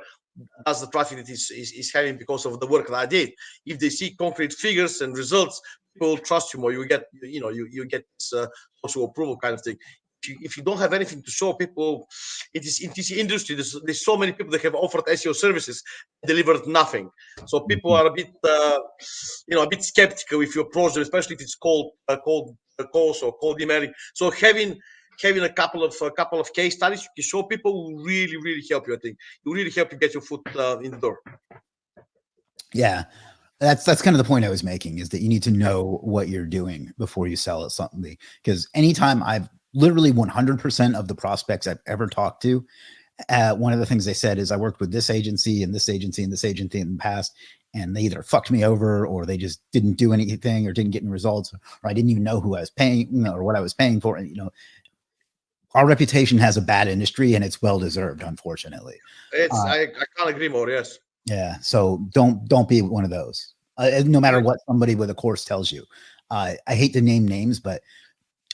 that's the traffic that is having because of the work that I did. If they see concrete figures and results, people will trust you more. You get, you get this social approval kind of thing. If you don't have anything to show people, it is in this industry. There's so many people that have offered SEO services, delivered nothing. So people are a bit, a bit skeptical if you approach them, especially if it's cold calls or cold emailing. So having a couple of case studies you can show people will really help you. I think it will really help you get your foot in the door. Yeah, that's kind of the point I was making, is that you need to know what you're doing before you sell it something. Because anytime I've literally 100% of the prospects I've ever talked to, one of the things they said is, I worked with this agency and this agency and this agency in the past, and they either fucked me over or they just didn't do anything or didn't get any results, or I didn't even know who I was paying, or what I was paying for. And, our reputation has a bad industry, and it's well-deserved, unfortunately. I can't agree more. Yes. Yeah. So don't be one of those, no matter what somebody with a course tells you. I hate to name names, but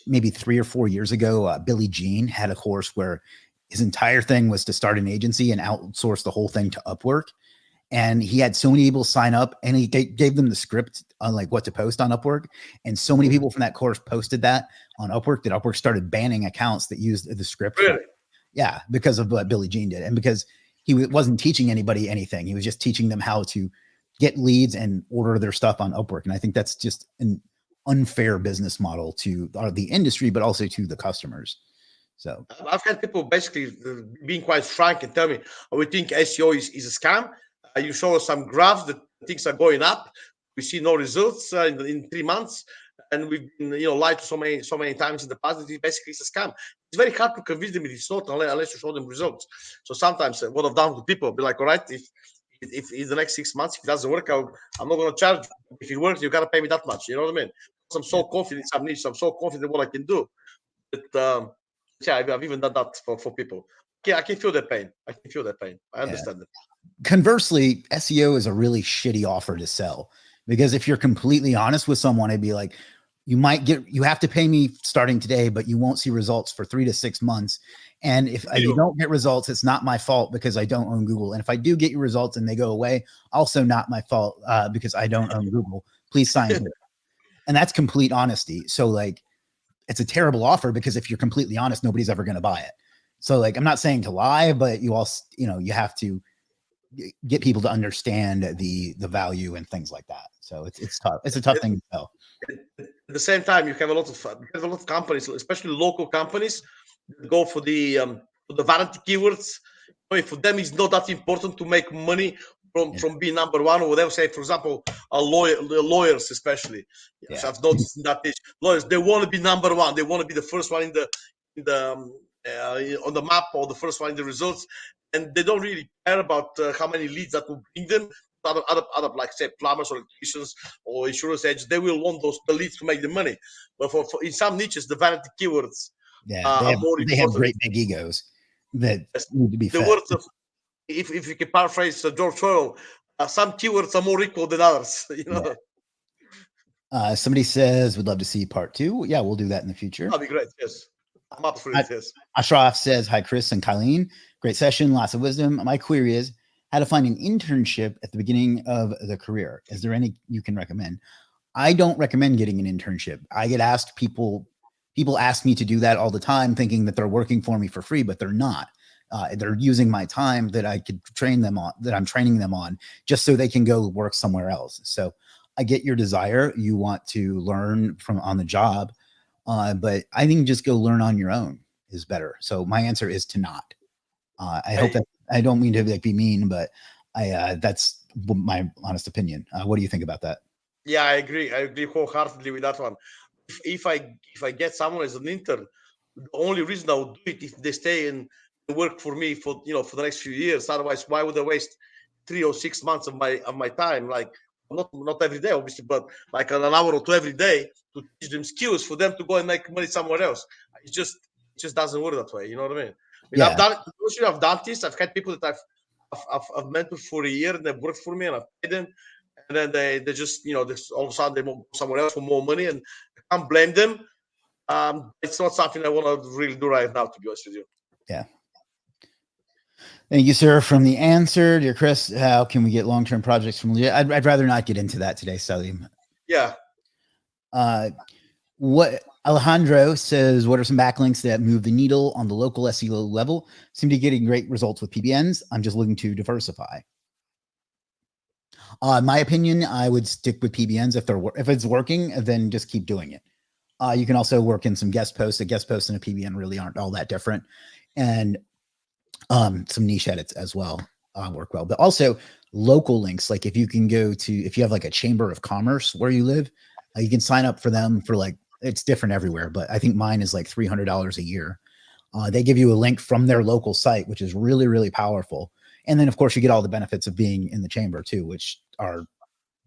maybe 3 or 4 years ago, Billy Jean had a course where his entire thing was to start an agency and outsource the whole thing to Upwork. And he had so many people sign up, and he gave them the script on like what to post on Upwork. And so many people from that course posted that on Upwork that Upwork started banning accounts that used the script. Really? Yeah, because of what Billy Jean did. And because he wasn't teaching anybody anything. He was just teaching them how to get leads and order their stuff on Upwork. And I think that's just an unfair business model to the industry, but also to the customers. So I've had people basically being quite frank and tell me, we think SEO is a scam. You show us some graphs that things are going up. We see no results in 3 months, and we've been lied to so many times in the past that it basically is a scam. It's very hard to convince them it's not unless you show them results. So sometimes what I've done to people, be like, all right, if in the next 6 months if it doesn't work, I'm not going to charge you. If it works, you got to pay me that much. You know what I mean? Because I'm so confident in some niche. I'm so confident in what I can do. But yeah, I've even done that for people. Yeah, I can feel their pain. I understand it. Conversely, SEO is a really shitty offer to sell, because if you're completely honest with someone, I'd be like, you have to pay me starting today, but you won't see results for 3 to 6 months. And if you don't get results, it's not my fault because I don't own Google. And if I do get your results and they go away, also not my fault because I don't own Google. Please sign here. And that's complete honesty. So like, it's a terrible offer, because if you're completely honest, nobody's ever going to buy it. So like, I'm not saying to lie, but you also, you have to get people to understand the value and things like that. So it's tough. It's a tough thing to sell. At the same time, you have a lot of companies, especially local companies, that go for the vanity keywords. For them, it's not that important to make money from being number one or whatever. Say, for example, lawyers, especially. Yes, I've noticed that lawyers, they want to be number one. They want to be the first one on the map, or the first one in the results, and they don't really care about how many leads that will bring them. Other like say plumbers or electricians or insurance agents, they will want the leads to make the money. But for in some niches, the vanity keywords are more important. They have great big egos that need to be fed. The words of, if you can paraphrase George Orwell, some keywords are more equal than others. Somebody says, "Would love to see part 2." Yeah, we'll do that in the future. That'd be great. Yes, I'm up for it. Yes. Ashraf says, "Hi, Chris and Kalin. Great session, lots of wisdom. My query is how to find an internship at the beginning of the career. Is there any you can recommend?" I don't recommend getting an internship. I get asked, people ask me to do that all the time, thinking that they're working for me for free, but they're not. They're using my time that I could train them on, that I'm training them on, just so they can go work somewhere else. So I get your desire. You want to learn on the job, but I think just go learn on your own is better. So my answer is to not. I hope that I don't mean to be mean, but that's my honest opinion. What do you think about that? Yeah, I agree wholeheartedly with that one. If I get someone as an intern, the only reason I would do it if they stay and work for me for the next few years. Otherwise, why would I waste 3 or 6 months of my time, like not every day, obviously, but like an hour or two every day to teach them skills for them to go and make money somewhere else. It just doesn't work that way. You know what I mean? Yeah. I've done this. I've had people that I've mentored for a year and they've worked for me and I've paid them, and then they just all of a sudden they move somewhere else for more money, and I can't blame them. It's not something I want to really do right now, to be honest with you. Yeah. Thank you, sir. From the answer, dear Chris, how can we get long-term projects from? I'd rather not get into that today, Salim. Yeah. What Alejandro says, what are some backlinks that move the needle on the local SEO level? Seem to be getting great results with PBNs. I'm just looking to diversify. In my opinion, I would stick with PBNs if it's working, then just keep doing it. You can also work in some guest posts. A guest post and a PBN really aren't all that different, and some niche edits as well work well. But also local links, like if you have like a chamber of commerce where you live, you can sign up for them for like, it's different everywhere, but I think mine is like $300 a year. They give you a link from their local site, which is really, really powerful. And then of course you get all the benefits of being in the chamber too, which are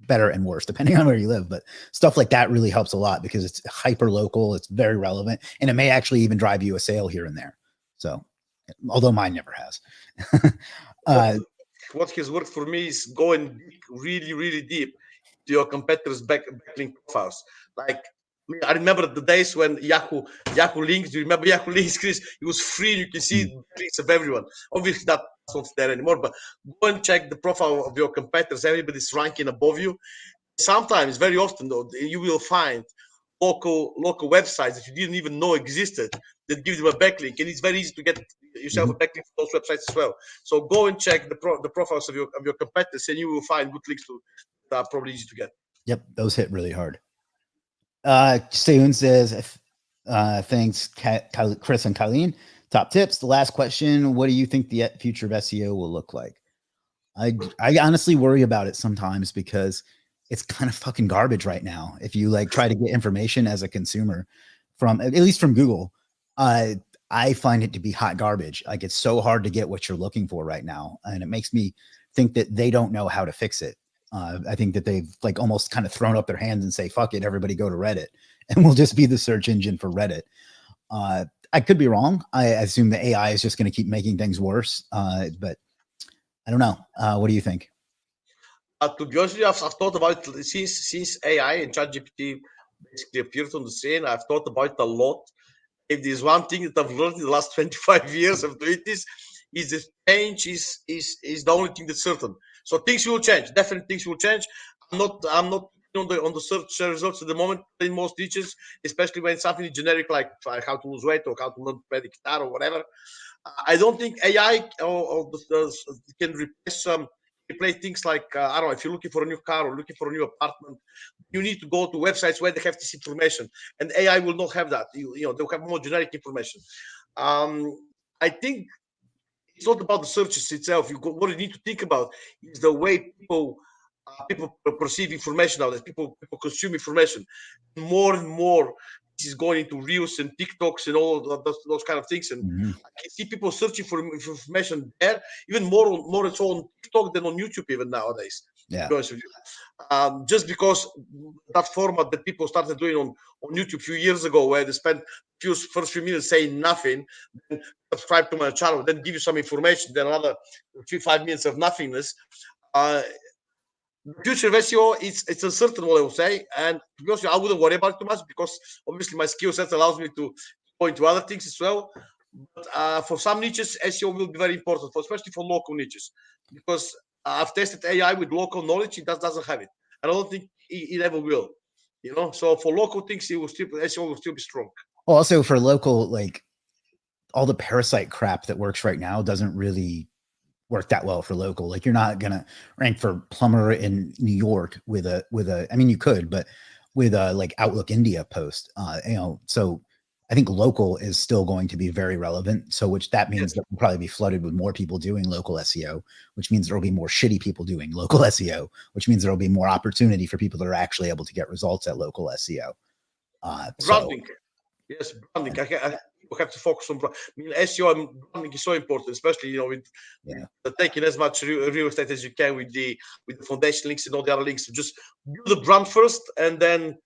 better and worse depending on where you live. But stuff like that really helps a lot because it's hyper local, it's very relevant, and it may actually even drive you a sale here and there. So, although mine never has. What has worked for me is going really, really deep to your competitors' backlink profiles. Like, I remember the days when Yahoo Links. Do you remember Yahoo Links, Chris? It was free. You can see links of everyone. Obviously, that's not there anymore. But go and check the profile of your competitors. Everybody's ranking above you. Sometimes, very often, though, you will find local websites that you didn't even know existed that give them a backlink, and it's very easy to get yourself a backlink for those websites as well. So go and check the profiles of your competitors, and you will find good links that are probably easy to get. Yep, those hit really hard. Sehun says, thanks, Chris and Kalin. Top tips. The last question: what do you think the future of SEO will look like? I honestly worry about it sometimes because it's kind of fucking garbage right now. If you like try to get information as a consumer from, at least from Google, I find it to be hot garbage. Like it's so hard to get what you're looking for right now. And it makes me think that they don't know how to fix it. I think that they've like almost kind of thrown up their hands and say, fuck it, everybody go to Reddit and we'll just be the search engine for Reddit. I could be wrong. I assume the AI is just going to keep making things worse. But I don't know. What do you think? To be honest with you, I've thought about it since AI and ChatGPT basically appeared on the scene. I've thought about it a lot. If there's one thing that I've learned in the last 25 years of doing this, is that change is the only thing that's certain. So things will change. Definitely things will change. I'm not on the search results at the moment in most niches, especially when something is generic like how to lose weight or how to learn to play the guitar or whatever. I don't think AI can replace things like I don't know, if you're looking for a new car or looking for a new apartment, you need to go to websites where they have this information, and AI will not have that. They'll have more generic information. I think it's not about the searches itself. What you need to think about is the way people perceive information nowadays. People consume information more and more. This is going into reels and TikToks and all those kind of things. And I can see people searching for information there, even more so on TikTok than on YouTube even nowadays. Yeah. To be honest with you. Just because that format that people started doing on YouTube a few years ago, where they spent first few minutes saying nothing, then subscribe to my channel, then give you some information, then another 5 minutes of nothingness. The future of SEO, it's uncertain, what I would say. And to be honest, I wouldn't worry about it too much because obviously my skill set allows me to go into other things as well. But for some niches, SEO will be very important, especially for local niches, because I've tested AI with local knowledge. It doesn't have it. I don't think it ever will. So for local things, SEO will still be strong. Also for local, like all the parasite crap that works right now doesn't really work that well for local. Like you're not gonna rank for plumber in New York with a I mean you could, but with a like Outlook India post. So I think local is still going to be very relevant. So which that means that we'll probably be flooded with more people doing local SEO, which means there will be more shitty people doing local SEO, which means there will be more opportunity for people that are actually able to get results at local SEO. Branding. Yes, branding. have to focus on. I mean, SEO and branding is so important, especially with taking as much real estate as you can with the foundation links and all the other links. Just build the brand first, and then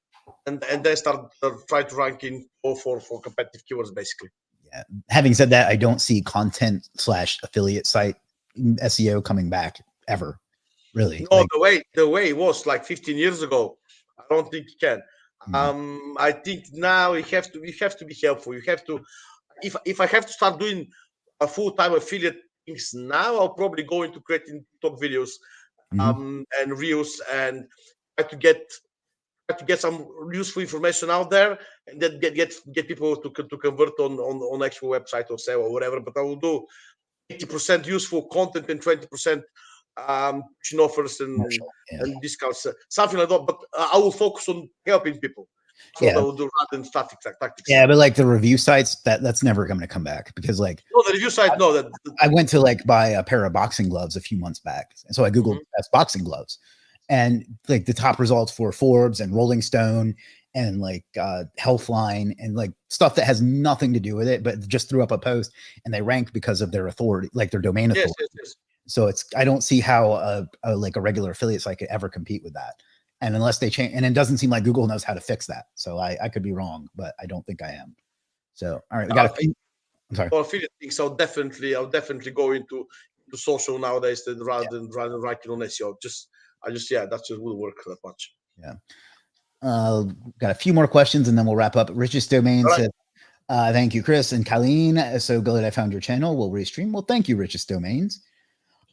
start try to rank in for competitive keywords, basically. Yeah. Having said that, I don't see content/affiliate site SEO coming back ever. Really? No, the way it was like 15 years ago, I don't think you can. I think now you have to be helpful. You have to. If I have to start doing a full-time affiliate things now, I'll probably go into creating TikTok videos, and reels, and try to get some useful information out there, and then get people to convert on actual website or sale or whatever. But I will do 80% useful content and 20% offers and discounts, something like that. But I will focus on helping people. So I will do rather than tactics. Yeah, but like the review sites, that's never going to come back, because like the review site. I went to like buy a pair of boxing gloves a few months back, and so I googled best boxing gloves, and like the top results for Forbes and Rolling Stone and like Healthline and like stuff that has nothing to do with it, but just threw up a post and they ranked because of their authority, like their domain authority. Yes. So I don't see how like a regular affiliate site could ever compete with that. And unless they change, and it doesn't seem like Google knows how to fix that. So I could be wrong, but I don't think I am. So, all right, we got I'm sorry. For affiliate things, I'll definitely go into social nowadays rather than writing on SEO. That just will work that much. Yeah. Got a few more questions and then we'll wrap up. Richest Domain says, thank you, Chris and Kalin. So glad I found your channel. We'll restream. Well, thank you, Richest Domains.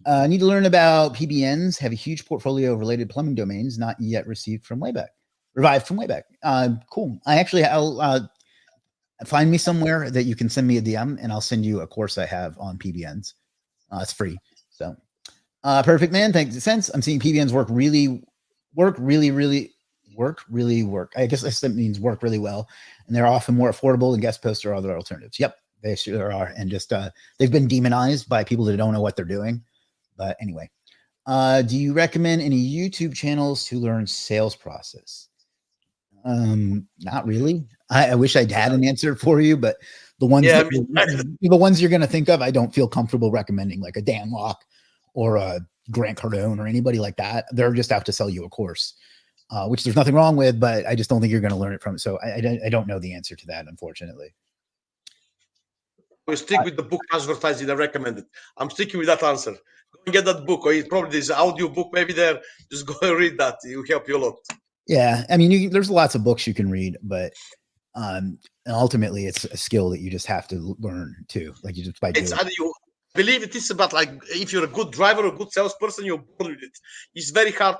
Need to learn about PBNs. Have a huge portfolio of related plumbing domains not yet revived from way back. Cool. I'll find me somewhere that you can send me a DM and I'll send you a course I have on PBNs. It's free. So perfect, man. Thanks. Sense. I'm seeing PBNs work really. I guess that means work really well. And they're often more affordable than guest posts or other alternatives. Yep, they sure are. And just they've been demonized by people that don't know what they're doing. But anyway, do you recommend any YouTube channels to learn sales process? Not really. I wish I'd had an answer for you, but the ones the ones you're going to think of, I don't feel comfortable recommending, like a Dan Locke or a Grant Cardone or anybody like that. They're just out to sell you a course, which there's nothing wrong with, but I just don't think you're going to learn it from it. So I don't know the answer to that, unfortunately. We stick with the book advertising. I recommend it. I'm sticking with that answer. Go and get that book, or probably there's an audio book maybe there. Just go and read that. It will help you a lot. Yeah, I mean, there's lots of books you can read, but ultimately, it's a skill that you just have to learn too. Like you just by doing. I believe it is about, like, if you're a good driver or a good salesperson, you're born with it. It's very hard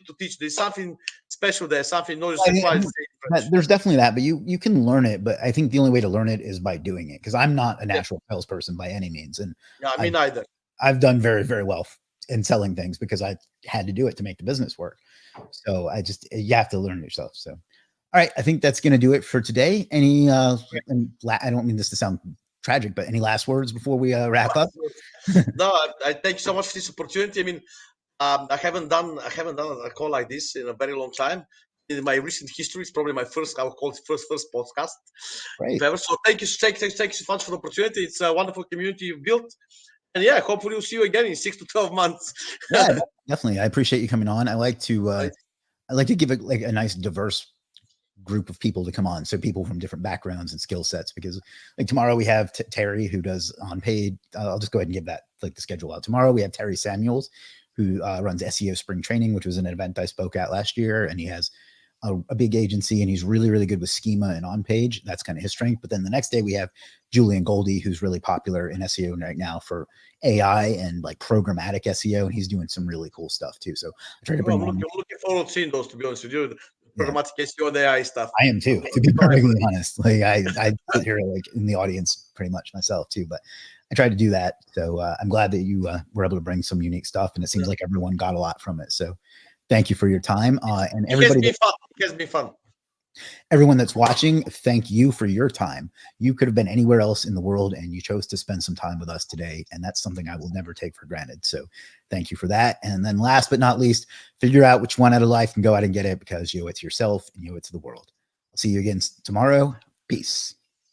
to teach. There's something special there, something there's definitely that, but you can learn it. But I think the only way to learn it is by doing it, because I'm not a natural salesperson by any means. And me neither. I've done very, very well in selling things because I had to do it to make the business work. So you have to learn yourself. So, all right, I think that's going to do it for today. Any, I don't mean this to sound tragic, but any last words before we wrap up? No, I thank you so much for this opportunity. I mean, I haven't done a call like this in a very long time. In my recent history, it's probably my first, I will call it first podcast. Right. So thank you so much for the opportunity. It's a wonderful community you've built. And yeah, hopefully we'll see you again in 6 to 12 months. Yeah, definitely. I appreciate you coming on. I like to give it like a nice diverse group of people to come on. So people from different backgrounds and skill sets, because like tomorrow we have Terry, who does on paid. I'll just go ahead and give that like the schedule out. Tomorrow we have Terry Samuels, who runs SEO Spring Training, which was an event I spoke at last year. And he has a big agency and he's really, really good with schema and on page. That's kind of his strength. But then the next day we have Julian Goldie, who's really popular in SEO right now for AI and like programmatic SEO. And he's doing some really cool stuff too. So I try to bring I'm looking forward to seeing those, to be honest with you. Programmatic SEO and AI stuff. I am too, to be perfectly honest. Like I sit here like in the audience pretty much myself too, but I try to do that. So I'm glad that you were able to bring some unique stuff, and it seems like everyone got a lot from it. So thank you for your time. And everybody, it has been fun. Everyone that's watching, thank you for your time. You could have been anywhere else in the world and you chose to spend some time with us today. And that's something I will never take for granted. So thank you for that. And then last but not least, figure out which one out of life and go out and get it, because you owe it to yourself and you owe it to the world. I'll see you again tomorrow. Peace.